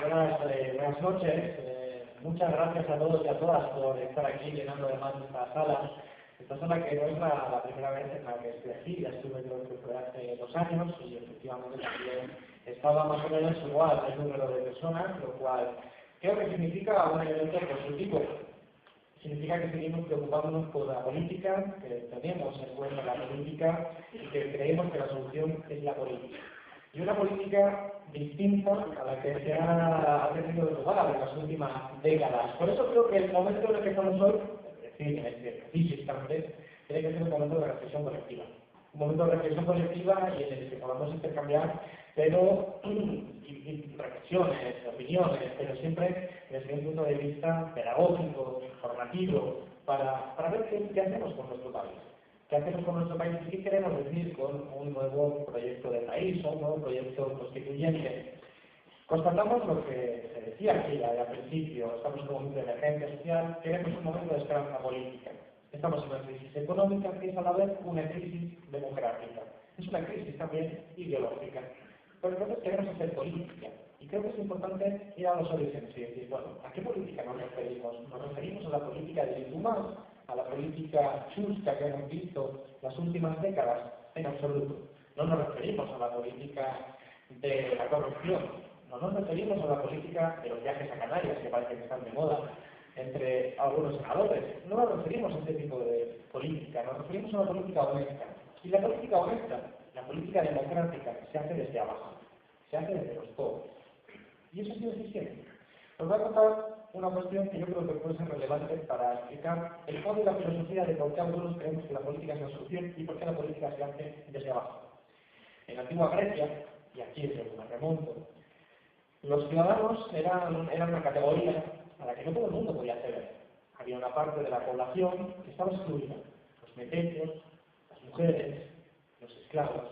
Buenas noches. Muchas gracias a todos y a todas por estar aquí llenando además esta sala. Esta sala que no es la primera vez en la que estoy aquí, ya estuve creo que fue hace 2 años y efectivamente también estaba más o menos igual el número de personas, lo cual creo que significa un elemento positivo. Significa que seguimos preocupándonos por la política, que tenemos en cuenta la política y que creemos que la solución es la política. Y una política distinta a la que se ha tenido lugar en las últimas décadas. Por eso creo que el momento en el que estamos hoy, es decir, en este preciso instante, tiene que ser un momento de reflexión colectiva. Un momento de reflexión colectiva y en el que podamos intercambiar, pero y reflexiones, opiniones, pero siempre desde un punto de vista pedagógico, informativo, para ver qué hacemos con nuestro país. ¿Qué hacemos con nuestro país y qué queremos decir con un nuevo proyecto de país o un nuevo proyecto constituyente? Constatamos lo que se decía aquí al principio, estamos en un momento de emergencia social, queremos un momento de esperanza política. Estamos en una crisis económica que es a la vez una crisis democrática. Es una crisis también ideológica. Pero entonces queremos hacer política. Y creo que es importante ir a los orígenes y decir, bueno, ¿a qué política nos referimos? ¿Nos referimos a la política del inhumano? ¿A la política chusca que hemos visto las últimas décadas? En absoluto. No nos referimos a la política de la corrupción. No nos referimos a la política de los viajes a Canarias, que parece que están de moda entre algunos senadores. No nos referimos a este tipo de política. Nos referimos a una política honesta. Y la política honesta, la política democrática, se hace desde abajo. Se hace desde los pobres. Y eso ha sido así siempre. Os voy a contar una cuestión que yo creo que puede ser relevante para explicar el fondo y la filosofía de por qué algunos creemos que la política es la solución y por qué la política se hace desde abajo. En la antigua Grecia, y aquí es donde me remonto, los ciudadanos eran una categoría a la que no todo el mundo podía acceder. Había una parte de la población que estaba excluida, los metecios, las mujeres, los esclavos.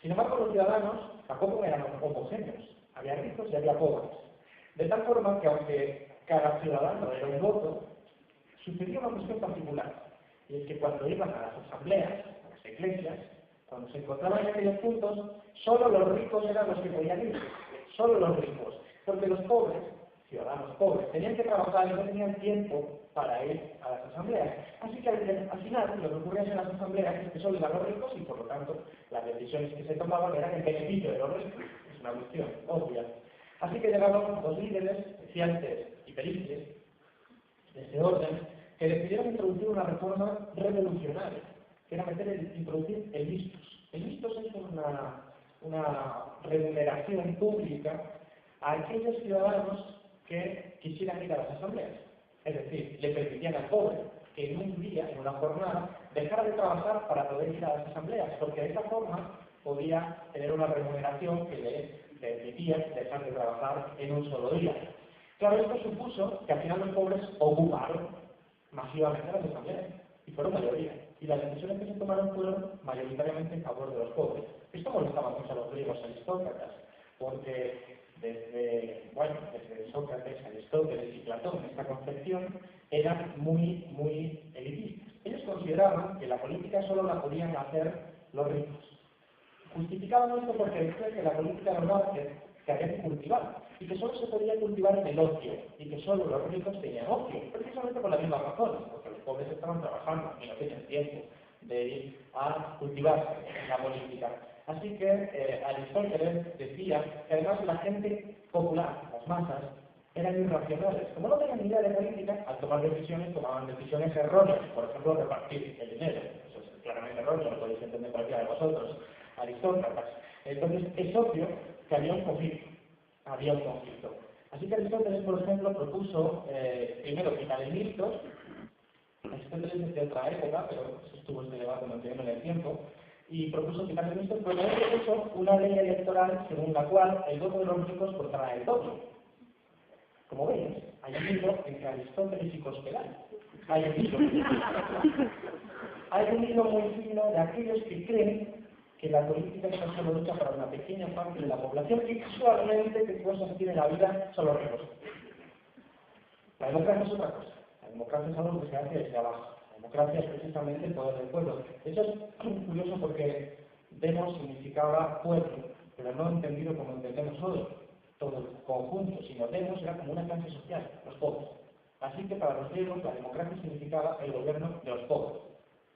Sin embargo, los ciudadanos tampoco eran homogéneos. Había ricos y había pobres. De tal forma que aunque cada ciudadano era un voto, sucedía una cuestión particular. Y es que cuando iban a las asambleas, a las iglesias, cuando se encontraban en aquellos puntos, solo los ricos eran los que podían ir. Solo los ricos. Porque los pobres, ciudadanos pobres, tenían que trabajar y no tenían tiempo para ir a las asambleas. Así que al final lo que ocurría en las asambleas es que solo iban los ricos y por lo tanto las decisiones que se tomaban eran en beneficio de los ricos. Es una cuestión obvia. Así que llegaron los líderes, ciantes y periques de ese orden que decidieron introducir una reforma revolucionaria, que era introducir el listus. El listus es una remuneración pública a aquellos ciudadanos que quisieran ir a las asambleas. Es decir, le permitían al pobre que en un día, en una jornada, dejara de trabajar para poder ir a las asambleas, porque de esa forma podía tener una remuneración que le permitía dejar de trabajar en un solo día. Claro, esto supuso que al final los pobres ocuparon masivamente las asambleas, y fueron mayoría. Y las decisiones que se tomaron fueron mayoritariamente en favor de los pobres. Esto molestaba mucho a los griegos aristócratas, porque desde Sócrates, Aristóteles y Platón, esta concepción eran muy elitistas. Ellos consideraban que la política solo la podían hacer los ricos. Justificaban esto porque decían que la política era un arte que había que cultivar y que solo se podía cultivar en el ocio y que solo los ricos tenían ocio, precisamente por la misma razón, porque los pobres estaban trabajando y no tenían tiempo de ir a cultivarse en la política. Así que Aristóteles decía que además la gente popular, las masas, eran irracionales. Como no tenían ni idea de política, al tomar decisiones tomaban decisiones erróneas, por ejemplo, repartir el dinero. Eso es claramente erróneo, lo podéis entender cualquiera de vosotros. Aristócratas. Entonces, es obvio que había un conflicto. Así que Aristóteles, por ejemplo, propuso primero quitar el listos. Aristóteles es de otra época, pero estuvo este debate manteniendo en el tiempo, y propuso quitar el listos, pero también propuso una ley electoral según la cual el voto de los ricos costara el doble. Como veis, hay un hilo entre Aristóteles y Cospedal. Hay un hilo muy fino de aquellos que creen que la política es solo lucha para una pequeña parte de la población y casualmente que cosas tiene la vida son los ricos. La democracia es otra cosa. La democracia es algo que se hace desde abajo. La democracia es precisamente el poder del pueblo. Eso es curioso porque demos significaba pueblo, pero no entendido como entendemos hoy. todo el conjunto, si nos vemos, era como una clase social, los pobres. Así que para los griegos la democracia significaba el gobierno de los pobres,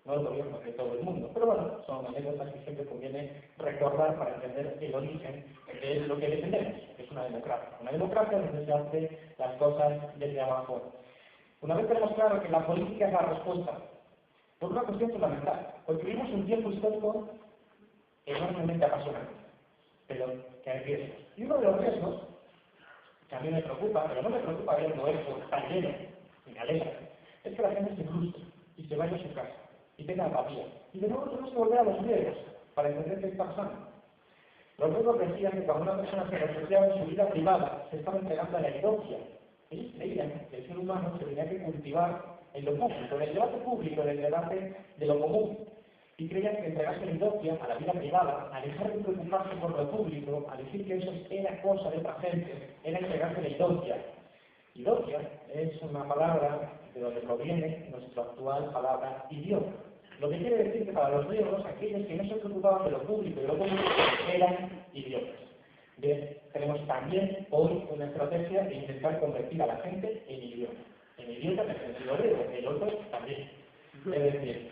no el gobierno de todo el mundo. Pero bueno, son anécdotas que siempre conviene recordar para entender el origen de lo que defendemos, que es una democracia. Una democracia donde se hacen las cosas desde abajo. Una vez tenemos claro que la política es la respuesta, por una cuestión fundamental, porque vivimos un tiempo histórico enormemente apasionante, pero que hay riesgos. Y uno de los riesgos, que a mí me preocupa, pero no me preocupa viendo esto tan lleno, y me alegra, es que la gente se frustre y se vaya a su casa, y tenga apatía. Y de nuevo tenemos que volver a los griegos, para entender qué está pasando. Los griegos decían que cuando una persona se refugiaba en su vida privada, se estaba entregando a la eudoxia. Ellos creían que el ser humano se tenía que cultivar en lo público, en el debate público, en el debate de lo común. Y creían que entregarse la eudoxia a la vida privada, a dejar de preocuparse por lo público, a decir que eso era cosa de otra gente, era entregarse la eudoxia. Eudoxia es una palabra de donde proviene nuestra actual palabra idioma. Lo que quiere decir que para los griegos, aquellos que no se preocupaban de lo público y de lo público eran idiotas. Bien, tenemos también hoy una estrategia de intentar convertir a la gente en idiota. En idiota en el sentido griego, el otro también. Es decir,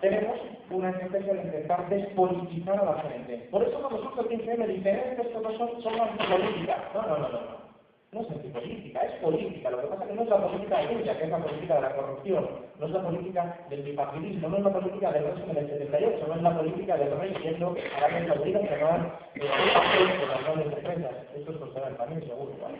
tenemos una estrategia de intentar despolitizar a la gente. Por eso cuando surge el 15M dicen que esto no son antipolítica. No. No es antipolítica, es política. Lo que pasa es que no es la política tuya, que es la política de la corrupción, no es la política del bipartidismo, no es la política del régimen del 78, no es la política del rey viendo que Arabia Saudita se va a las grandes defensas. Esto es considerado también seguro. ¿Vale?